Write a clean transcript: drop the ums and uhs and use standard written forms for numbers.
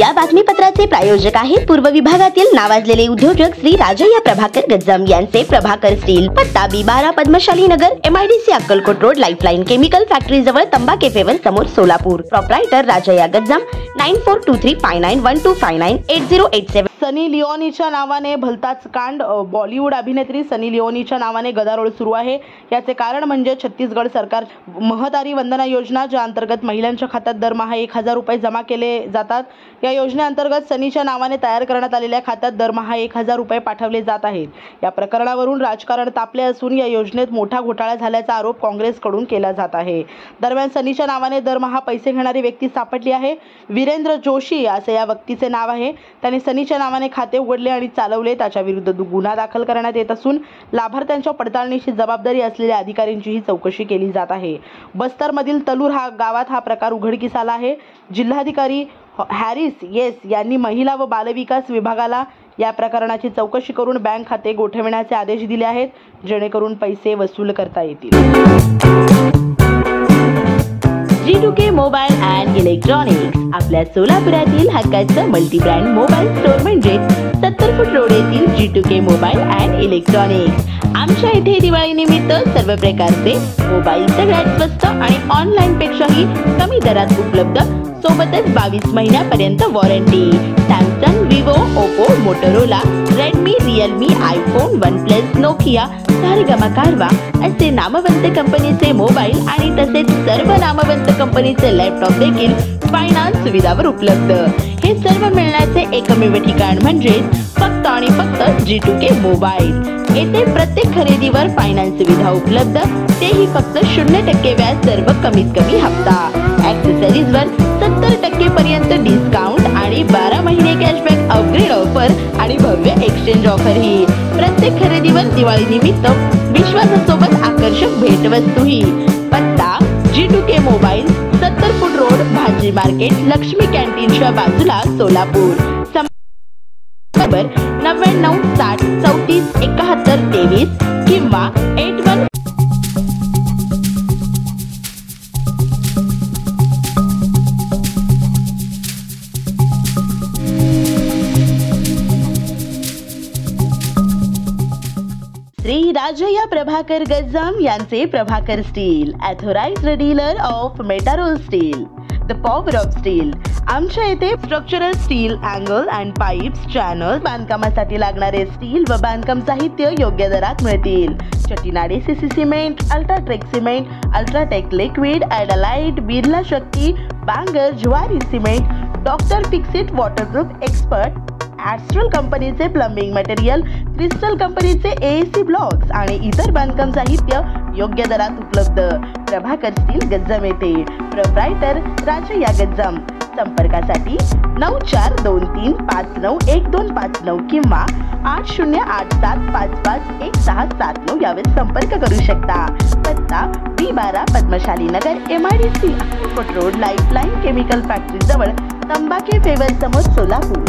या बातमीपत्राचे प्रायोजक आहेत पूर्व विभागातील नावाजलेले उद्योजक श्री राजय्या प्रभाकर गज्जाम यांचे प्रभाकर स्टील, पत्ता B12 पद्मशाली नगर, MIDC Akkalkot road, lifeline chemical factory जवळ, तंबा केफेवर समोर, सोलापूर। प्रोप्रायटर राजय्या गज्जाम 94235912598087। सनी लिओनीच्या नावाने भलताच कांड। बॉलिवूड अभिनेत्री सनी लिओनीच्या नावाने गदारोळ सुरू आहे। याचे कारण म्हणजे छत्तीसगड सरकार महदारी वंदना योजना, ज्या अंतर्गत महिलांच्या खात्यात दरमहा 1000 रुपये जमा केले जातात। या योजनेअंतर्गत सनीच्या नावाने तयार करण्यात आलेल्या खात्यात दरमहा 1000 रुपये पाठवले जात आहेत। या प्रकरणावरून राजकारण तापले असून या योजनेत मोठा घोटाळा झाल्याचा आरोप काँग्रेसकडून केला जात आहे। दरम्यान सनीच्या नावाने दरमहा पैसे घेणारी व्यक्ती सापडली आहे। वीरेंद्र जोशी असे या व्यक्तीचे नाव आहे। त्याने सनीच्या नावाने खाते उघडले आणि चालवले। त्याच्या विरुद्ध गुन्हा दाखल करण्यात येत असून लाभार्थ्यांच्या पडताळणीची जबाबदारी असलेल्या अधिकाऱ्यांचीही चौकशी केली जात आहे। बस्तरमधील तलूर गावात हा प्रकार उघडकीस आला आहे। जिल्हाधिकारी हॅरिस येस यांनी महिला व बालविकास विभागाला या प्रकरणाची चौकशी करून बँक खाते गोठवण्याचे आदेश दिले आहेत, जेणेकरून पैसे वसूल करता येतील। G2K मोबाईल अँड इलेक्ट्रॉनिक्स आपल्या सोलापुरातील हक्काचं मल्टी ब्रँड मोबाईल स्टोअर म्हणजे 70 फूट रोड येथील G2K मोबाईल अँड इलेक्ट्रॉनिक्स। आमच्या इथे दिवाळी निमित्त सर्व प्रकारचे मोबाईल सगळ्यात स्वस्त आणि ऑनलाईन पेक्षाही कमी दरात उपलब्ध, सोबतच 22 महिन्यापर्यंत warranty. Samsung, Vivo, Oppo, Motorola, Redmi, Realme, iPhone, OnePlus, Nokia, Saregama कारवा असे नामवंत कंपनीचे मोबाईल आणि तसेच सर्व नामवंत कंपनीचे लॅपटॉप देखील फायनान्स सुविधावर उपलब्ध। हे सर्व मिळण्याचे एकमेव ठिकाण म्हणजे फक्त आणि फक्त G2K मोबाईल। येथे प्रत्येक खरेदीवर फायनान्स सुविधा उपलब्ध, तेही फक्त 0% व्याज, सर्व कमीत कमी हप्ता। ॲक्सेसरीजवर 70% पर्यंत डिस्काउंट आणि 12 महिने कॅशबॅक, अपग्रेड ऑफर आणि भव्य एक्सचेंज ऑफर ही। प्रत्येक खरेदीवर दिवाळी निमित्त विश्वासासोबत आकर्षक भेटवस्तूही। पत्ता G2K मोबाईल, 70 फूट रोड, भाजी मार्केट, लक्ष्मी कॅन्टीनच्या बाजूला, सोलापूर। नंबर 99 60 34 71 23 किंवा 81। श्री राजय्या प्रभाकर गज्जाम यांचे Prabhakar steel, authorised dealer of Metarol steel, the power of steel. आमच्या येथे structural steel, angle and pipes, channel, बांधकामासाठी लागणारे स्टील व बांधकाम साहित्य योग्य दरात मिळतील। Chettinad CC cement, UltraTech cement, UltraTech liquid, Adlite, Birla Shakti, Bangar, Zuari cement, doctor Fixit waterproof expert, Astral कंपनीचे प्लंबिंग मटेरियल, क्रिस्टल कंपनीचे AAC ब्लॉक्स आणि इतर बांधकाम साहित्य योग्य दरात उपलब्ध। प्रभाकर स्टील, गज्जाम येथे। प्रोप्रायटर राजय्या गज्जाम। संपर्कासाठी 9423591259 किंवा 8087551679 यावर संपर्क करू शकता। पत्ता B12 पद्मशाली नगर, MIDC Akkalkot road, lifeline chemical factory जवळ, तंबा केफेवर समोर, सोलापूर।